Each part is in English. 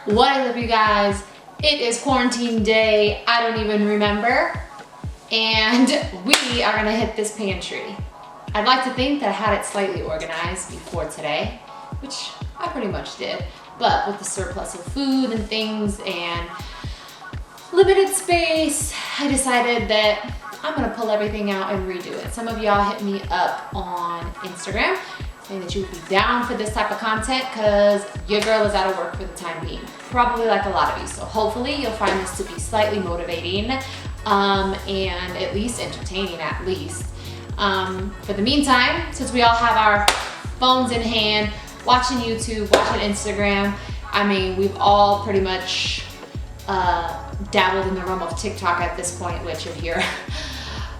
What is up, you guys? It is quarantine day, I don't even remember, and we are gonna hit this pantry. I'd like to think that I had it slightly organized before today, which I pretty much did, but with the surplus of food and things and limited space, I decided that I'm gonna pull everything out and redo it. Some of y'all hit me up on Instagram saying that you would be down for this type of content because your girl is out of work for the time being. Probably like a lot of you. So hopefully you'll find this to be slightly motivating and at least entertaining at least. For the meantime, since we all have our phones in hand, watching YouTube, watching Instagram, I mean, we've all pretty much dabbled in the realm of TikTok at this point, which if you're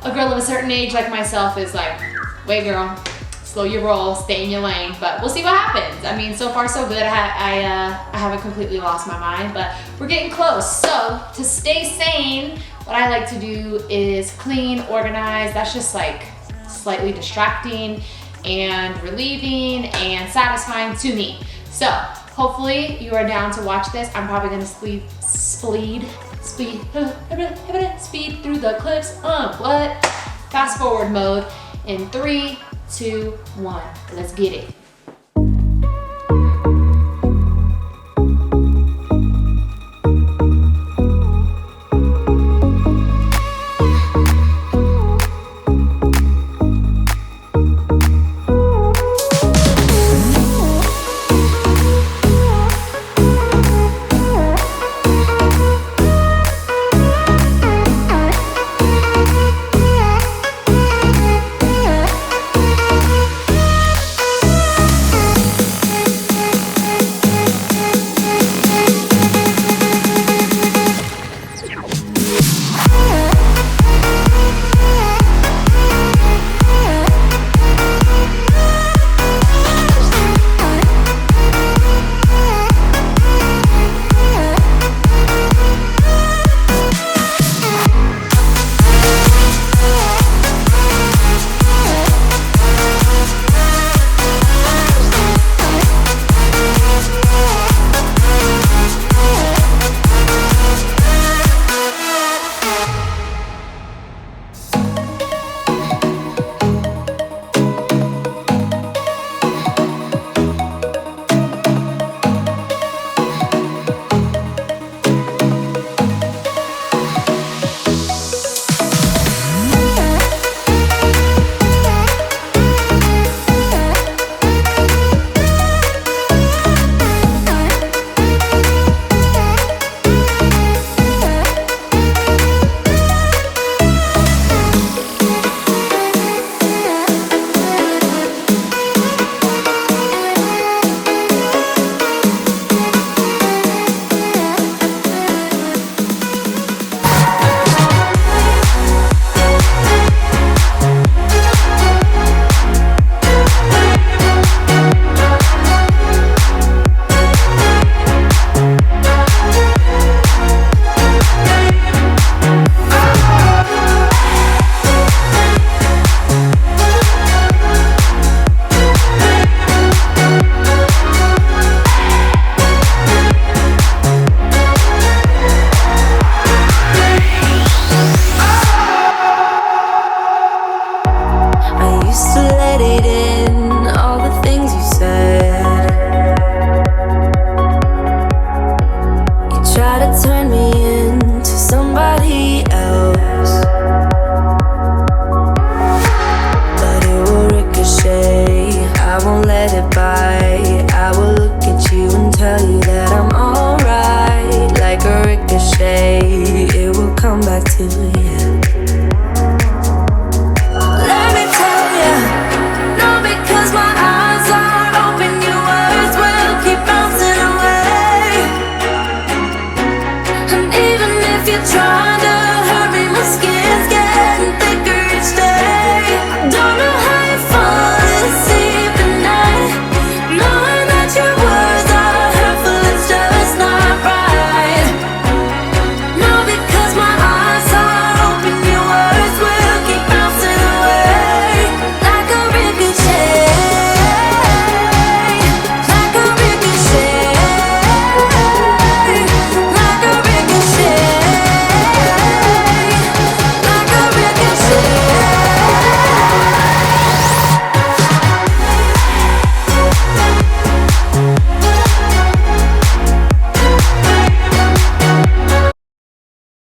a girl of a certain age like myself is like, wait girl, slow your roll, stay in your lane, but we'll see what happens. I mean, so far so good. I haven't completely lost my mind, but we're getting close. So to stay sane, what I like to do is clean, organize. That's just like slightly distracting and relieving and satisfying to me. So hopefully you are down to watch this. I'm probably gonna speed through the clips. Fast forward mode in 3, 2, 1. Let's get it.